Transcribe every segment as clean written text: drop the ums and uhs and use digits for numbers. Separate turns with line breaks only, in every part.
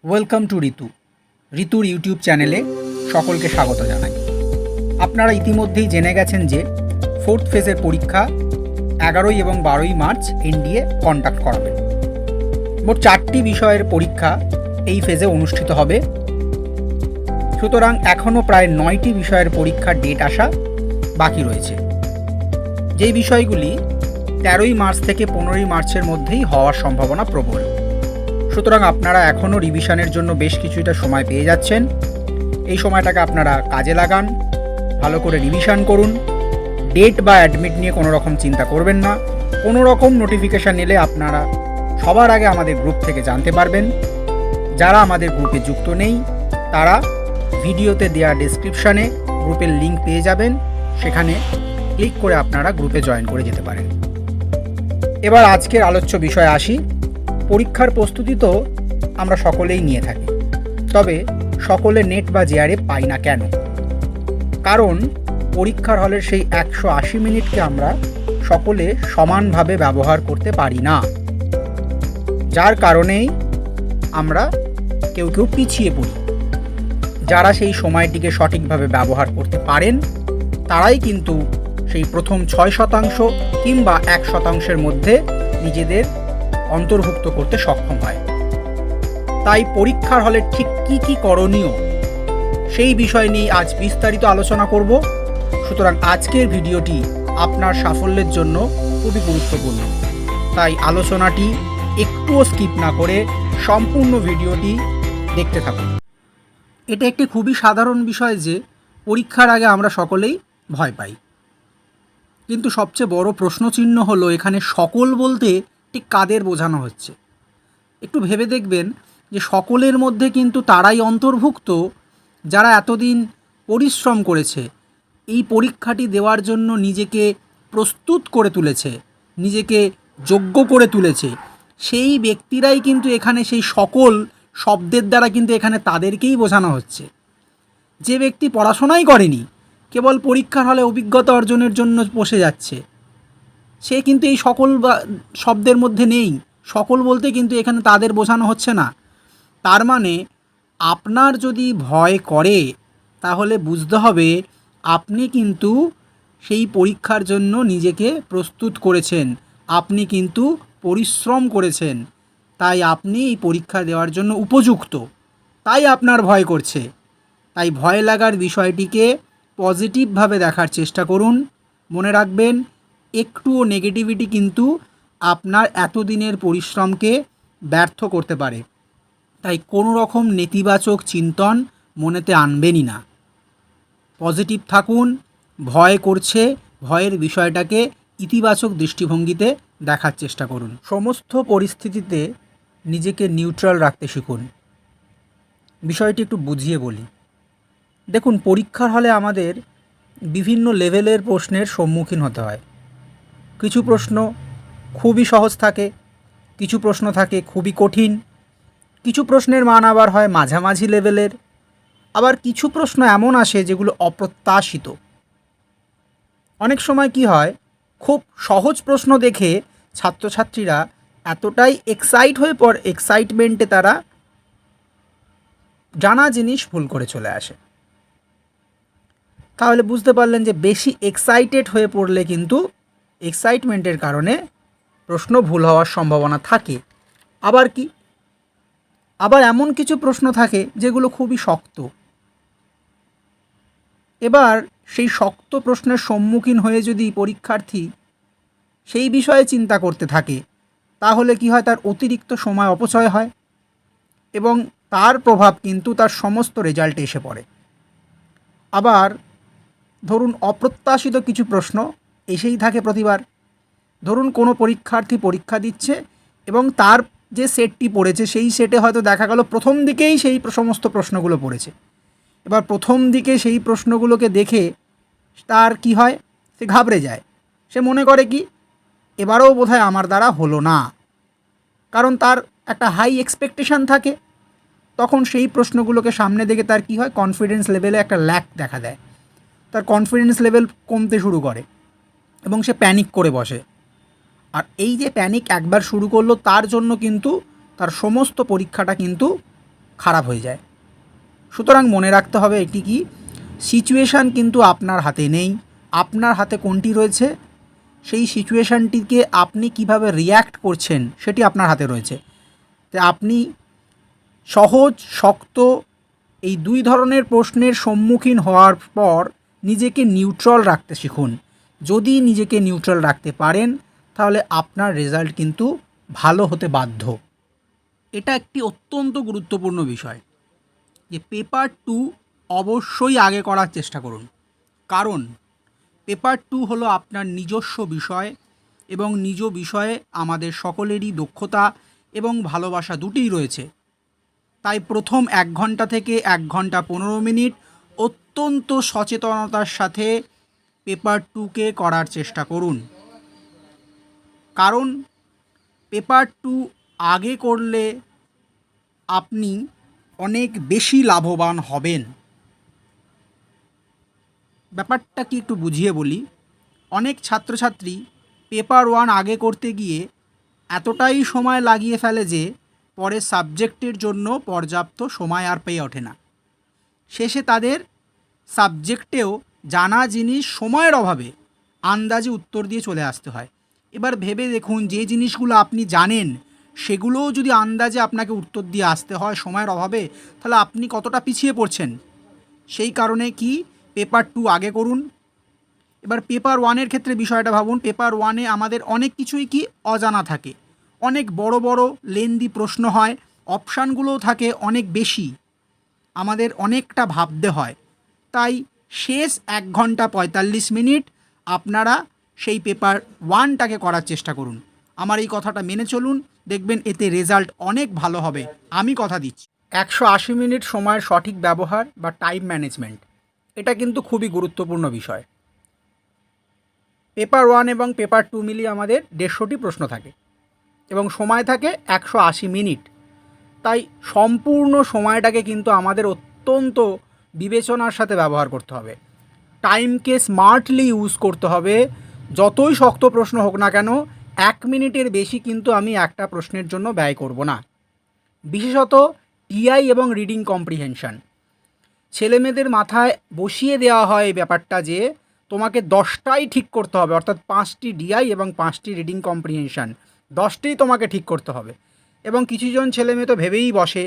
Welcome to ঋতুর YouTube চ্যানেলে সকলকে স্বাগত জানাই। আপনারা ইতিমধ্যেই জেনে গেছেন যে ফোর্থ ফেজের পরীক্ষা 11 এবং 12 মার্চ এনডিএ কন্ডাক্ট করাবে। মোট 4টি বিষয়ের পরীক্ষা এই ফেজে অনুষ্ঠিত হবে। সুতরাং এখনও প্রায় 9টি বিষয়ের পরীক্ষার ডেট আসা বাকি রয়েছে, যেই বিষয়গুলি 13 মার্চ থেকে 15 মার্চের মধ্যেই হওয়ার সম্ভাবনা প্রবল। সুতরাং আপনারা এখনও রিভিশনের জন্য বেশ কিছুটা সময় পেয়ে যাচ্ছেন। এই সময়টাকে আপনারা কাজে লাগান, ভালো করে রিভিশন করুন। ডেট বা অ্যাডমিট নিয়ে কোনো রকম চিন্তা করবেন না। কোনো রকম নোটিফিকেশান এলে আপনারা সবার আগে আমাদের গ্রুপ থেকে জানতে পারবেন। যারা আমাদের গ্রুপে যুক্ত নেই তারা ভিডিওতে দেওয়া ডেসক্রিপশানে গ্রুপের লিঙ্ক পেয়ে যাবেন, সেখানে ক্লিক করে আপনারা গ্রুপে জয়েন করে যেতে পারেন। এবার আজকের আলোচ্য বিষয়ে আসি। পরীক্ষার প্রস্তুতি তো আমরা সকলেই নিয়ে থাকি, তবে সকলে নেট বা জেআরএফ পাই না কেন? কারণ পরীক্ষার হলের সেই 180 মিনিটকে আমরা সকলে সমানভাবে ব্যবহার করতে পারি না, যার কারণেই আমরা কেউ পিছিয়ে পড়ি। যারা সেই সময়টিকে সঠিকভাবে ব্যবহার করতে পারেন তারাই কিন্তু সেই প্রথম 6% কিংবা 1%-এর মধ্যে নিজেদের অন্তর্ভুক্ত করতে সক্ষম হয়। তাই পরীক্ষার হলে ঠিক কী করণীয় সেই বিষয় নিয়ে আজ বিস্তারিত আলোচনা করব। সুতরাং আজকের ভিডিওটি আপনার সাফল্যের জন্য খুবই গুরুত্বপূর্ণ, তাই আলোচনাটি একটুও স্কিপ না করে সম্পূর্ণ ভিডিওটি দেখতে থাকুন। এটা একটি খুবই সাধারণ বিষয় যে পরীক্ষার আগে আমরা সকলেই ভয় পাই, কিন্তু সবচেয়ে বড় প্রশ্নচিহ্ন হলো এখানে সকল বলতে ঠিক কাদের বোঝানো হচ্ছে। একটু ভেবে দেখবেন যে সকলের মধ্যে কিন্তু তারাই অন্তর্ভুক্ত যারা এতদিন পরিশ্রম করেছে, এই পরীক্ষাটি দেওয়ার জন্য নিজেকে প্রস্তুত করে তুলেছে, নিজেকে যোগ্য করে তুলেছে। সেই ব্যক্তিরাই কিন্তু এখানে সেই সকল শব্দের দ্বারা কিন্তু এখানে তাদেরকেই বোঝানো হচ্ছে। যে ব্যক্তি পড়াশোনাই করেনি, কেবল পরীক্ষার হলে অভিজ্ঞতা অর্জনের জন্য বসে যাচ্ছে, সে কিন্তু এই সকল শব্দের মধ্যে নেই। সকল বলতে কিন্তু এখানে তাদের বোঝানো হচ্ছে না। তার মানে আপনার যদি ভয় করে তাহলে বুঝতে হবে আপনি কিন্তু সেই পরীক্ষার জন্য নিজেকে প্রস্তুত করেছেন, আপনি কিন্তু পরিশ্রম করেছেন, তাই আপনি এই পরীক্ষা দেওয়ার জন্য উপযুক্ত। তাই আপনার ভয় করছে। তাই ভয় লাগার বিষয়টিকে পজিটিভভাবে দেখার চেষ্টা করুন। মনে রাখবেন, একটুও নেগেটিভিটি কিন্তু আপনার এতদিনের পরিশ্রমকে ব্যর্থ করতে পারে। তাই কোনো রকম নেতিবাচক চিন্তন মনেতে আনবেনই না। পজিটিভ থাকুন। ভয় করছে, ভয়ের বিষয়টাকে ইতিবাচক দৃষ্টিভঙ্গিতে দেখার চেষ্টা করুন। সমস্ত পরিস্থিতিতে নিজেকে নিউট্রাল রাখতে শিখুন। বিষয়টি একটু বুঝিয়ে বলি। দেখুন, পরীক্ষার হলে আমাদের বিভিন্ন লেভেলের প্রশ্নের সম্মুখীন হতে হয়। কিছু প্রশ্ন খুবই সহজ থাকে, কিছু প্রশ্ন থাকে খুবই কঠিন, কিছু প্রশ্নের মান আবার হয় মাঝামাঝি লেভেলের, আবার কিছু প্রশ্ন এমন আসে যেগুলো অপ্রত্যাশিত। অনেক সময় কি হয়, খুব সহজ প্রশ্ন দেখে ছাত্রছাত্রীরা এতটাই এক্সাইটমেন্টে তারা জানা জিনিস ভুল করে চলে আসে। তাহলে বুঝতে পারলেন যে বেশি এক্সাইটেড হয়ে পড়লে কিন্তু এক্সাইটমেন্টের কারণে প্রশ্ন ভুল হওয়ার সম্ভাবনা থাকে। আবার এমন কিছু প্রশ্ন থাকে যেগুলো খুবই শক্ত। এবার সেই শক্ত প্রশ্নের সম্মুখীন হয়ে যদি পরীক্ষার্থী সেই বিষয়ে চিন্তা করতে থাকে তাহলে কি হয়, তার অতিরিক্ত সময় অপচয় হয় এবং তার প্রভাব কিন্তু তার সমস্ত রেজাল্টে এসে পড়ে। আবার ধরুন অপ্রত্যাশিত কিছু প্রশ্ন এসেই থাকে প্রতিবার। ধরুন কোনো পরীক্ষার্থী পরীক্ষা দিচ্ছে এবং তার যে সেটটি পড়েছে সেই সেটে হয়তো দেখা গেল প্রথম দিকেই সেই সমস্ত প্রশ্নগুলো পড়েছে। এবার প্রথম দিকে সেই প্রশ্নগুলোকে দেখে তার কি হয়, সে ঘাবড়ে যায়। সে মনে করে কি এবারেও বোধহয় আমার দ্বারা হলো না, কারণ তার একটা হাই এক্সপেকটেশান থাকে। তখন সেই প্রশ্নগুলোকে সামনে দেখে তার কি হয়, কনফিডেন্স লেভেলে একটা ল্যাক দেখা দেয়। তার কনফিডেন্স লেভেল কমতে শুরু করে এবং সে প্যানিক করে বসে। আর এই যে প্যানিক একবার শুরু করলো, তার জন্য কিন্তু তার সমস্ত পরীক্ষাটা কিন্তু খারাপ হয়ে যায়। সুতরাং মনে রাখতে হবে এটি কি, সিচুয়েশান কিন্তু আপনার হাতে নেই। আপনার হাতে কোনটি রয়েছে, সেই সিচুয়েশানটিকে আপনি কিভাবে রিয়্যাক্ট করছেন সেটি আপনার হাতে রয়েছে। তো আপনি সহজ শক্ত এই দুই ধরনের প্রশ্নের সম্মুখীন হওয়ার পর নিজেকে নিউট্রাল রাখতে শিখুন। যদি নিজেকে নিউট্রাল রাখতে পারেন তাহলে আপনার রেজাল্ট কিন্তু ভালো হতে বাধ্য। এটা একটি অত্যন্ত গুরুত্বপূর্ণ বিষয় যে পেপার 2 অবশ্যই আগে করার চেষ্টা করুন। কারণ পেপার 2 হলো আপনার নিজস্ব বিষয় এবং নিজ বিষয়ে আমাদের সকলেরই দক্ষতা এবং ভালোবাসা দুটিই রয়েছে। তাই প্রথম 1 ঘন্টা থেকে 1 ঘন্টা 15 মিনিট অত্যন্ত সচেতনতার সাথে পেপার 2কে করার চেষ্টা করুন। কারণ পেপার 2 আগে করলে আপনি অনেক বেশি লাভবান হবেন। ব্যাপারটা কি একটু বুঝিয়ে বলি। অনেক ছাত্রছাত্রী পেপার 1 আগে করতে গিয়ে এতটাই সময় লাগিয়ে ফেলে যে পরে সাবজেক্টের জন্য পর্যাপ্ত সময় আর পেয়ে ওঠে না। শেষে তাদের সাবজেক্টেও জানা জিনিস সময়ের অভাবে আন্দাজে উত্তর দিয়ে চলে আসতে হয়। এবার ভেবে দেখুন, যে জিনিসগুলো আপনি জানেন সেগুলোও যদি আন্দাজে আপনাকে উত্তর দিয়ে আসতে হয় সময়ের অভাবে, তাহলে আপনি কতটা পিছিয়ে পড়ছেন। সেই কারণে কি পেপার 2 আগে করুন। এবার পেপার 1-এর ক্ষেত্রে বিষয়টা ভাবুন। পেপার 1-এ আমাদের অনেক কিছুই কি অজানা থাকে, অনেক বড় বড় লেন্দি প্রশ্ন হয়, অপশানগুলোও থাকে অনেক বেশি, আমাদের অনেকটা ভাবতে হয়। তাই শেষ 1 ঘন্টা 45 মিনিট আপনারা সেই পেপার 1টাকে করার চেষ্টা করুন। আমার এই কথাটা মেনে চলুন, দেখবেন এতে রেজাল্ট অনেক ভালো হবে, আমি কথা দিচ্ছি। 180 মিনিট সময়ের সঠিক ব্যবহার বা টাইম ম্যানেজমেন্ট, এটা কিন্তু খুবই গুরুত্বপূর্ণ বিষয়। পেপার 1 এবং পেপার 2 মিলিয়ে আমাদের 150টি প্রশ্ন থাকে এবং সময় থাকে 180 মিনিট। তাই সম্পূর্ণ সময়টাকে কিন্তু আমাদের অত্যন্ত বিবেচনার সাথে ব্যবহার করতে হবে। টাইমকে স্মার্টলি ইউজ করতে হবে। যতই শক্ত প্রশ্ন হোক না কেন, 1 মিনিটের বেশি কিন্তু আমি একটা প্রশ্নের জন্য ব্যয় করব না। বিশেষত টিআই এবং রিডিং কম্প্রিহেনশন, ছেলেমেয়েদের মাথায় বসিয়ে দেওয়া হয় এই ব্যাপারটা যে তোমাকে 10টাই ঠিক করতে হবে, অর্থাৎ 5টি ডিআই এবং 5টি রিডিং কম্প্রিহেনশন, 10টিই তোমাকে ঠিক করতে হবে। এবং কিছুজন ছেলেমেয়ে তো ভেবেই বসে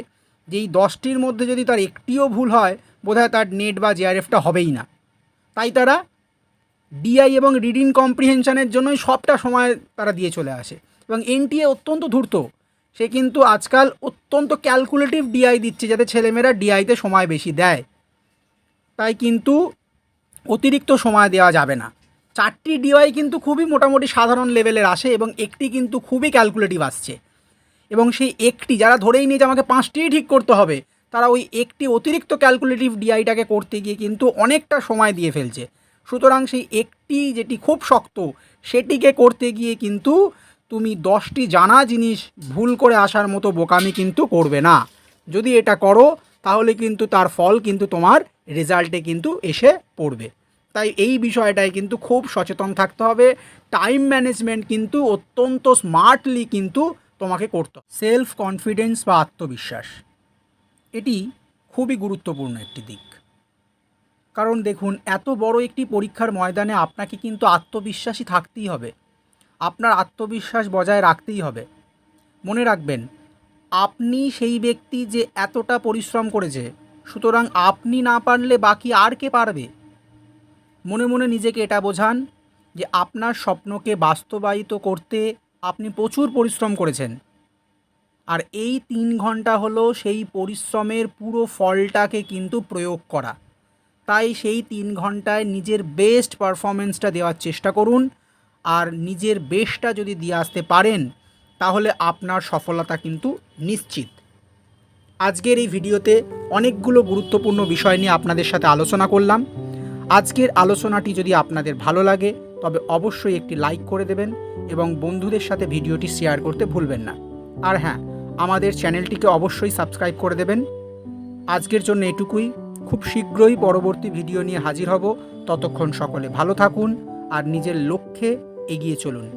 যে এই 10টির মধ্যে যদি তার একটিও ভুল হয় বোধহয় তার নেট বা জেআরএফটা হবেই না। তাই তারা ডিআই এবং রিডিং কম্প্রিহেনশনের জন্যই সবটা সময় তারা দিয়ে চলে আসে। এবং এনটিএ অত্যন্ত ধূর্ত, সে কিন্তু আজকাল অত্যন্ত ক্যালকুলেটিভ ডিআই দিচ্ছে যাতে ছেলেমেয়েরা ডিআইতে সময় বেশি দেয়। তাই কিন্তু অতিরিক্ত সময় দেওয়া যাবে না। 4টি ডিআই কিন্তু খুবই মোটামুটি সাধারণ লেভেলের আসে এবং একটি কিন্তু খুবই ক্যালকুলেটিভ আসছে। এবং সেই একটি যারা ধরেই নিয়ে যে আমাকে 5টিই ঠিক করতে হবে, তারা ওই একটি অতিরিক্ত ক্যালকুলেটিভ ডিআইটাকে করতে গিয়ে কিন্তু অনেকটা সময় দিয়ে ফেলছে। সুতরাং সেই একটি যেটি খুব শক্ত সেটিকে করতে গিয়ে কিন্তু তুমি 10টি জানা জিনিস ভুল করে আসার মতো বোকামি কিন্তু করবে না। যদি এটা করো তাহলে কিন্তু তার ফল কিন্তু তোমার রেজাল্টে কিন্তু এসে পড়বে। তাই এই বিষয়টায় কিন্তু খুব সচেতন থাকতে হবে। টাইম ম্যানেজমেন্ট কিন্তু অত্যন্ত স্মার্টলি কিন্তু তোমাকে করতে হবে। সেলফ কনফিডেন্স বা আত্মবিশ্বাস, এটি খুবই গুরুত্বপূর্ণ একটি দিক। কারণ দেখুন, এত বড় একটি পরীক্ষার ময়দানে আপনাকে কিন্তু আত্মবিশ্বাসী থাকতেই হবে, আপনার আত্মবিশ্বাস বজায় রাখতেই হবে। মনে রাখবেন, আপনি সেই ব্যক্তি যে এতটা পরিশ্রম করেছে, সুতরাং আপনি না পারলে বাকি আর কে পারবে। মনে মনে নিজেকে এটা বোঝান যে আপনার স্বপ্নকে বাস্তবায়িত করতে আপনি প্রচুর পরিশ্রম করেছেন, আর এই 3 ঘন্টা হলো সেই পরিশ্রমের পুরো ফলটাকে কিন্তু প্রয়োগ করা। তাই সেই 3 ঘন্টায় নিজের বেস্ট পারফরমেন্সটা দেওয়ার চেষ্টা করুন, আর নিজের বেস্টটা যদি দিয়ে আসতে পারেন তাহলে আপনার সফলতা কিন্তু নিশ্চিত। আজকের এই ভিডিওতে অনেকগুলো গুরুত্বপূর্ণ বিষয় নিয়ে আপনাদের সাথে আলোচনা করলাম। আজকের আলোচনাটি যদি আপনাদের ভালো লাগে তবে অবশ্যই একটি লাইক করে দেবেন এবং বন্ধুদের সাথে ভিডিওটি শেয়ার করতে ভুলবেন না। আর হ্যাঁ, আমাদের চ্যানেলটিকে অবশ্যই সাবস্ক্রাইব করে দেবেন। আজকের জন্য এটুকুই। খুব শীঘ্রই পরবর্তী ভিডিও নিয়ে হাজির হব। ততক্ষণ সকলে ভালো থাকুন আর নিজের লক্ষ্যে এগিয়ে চলুন।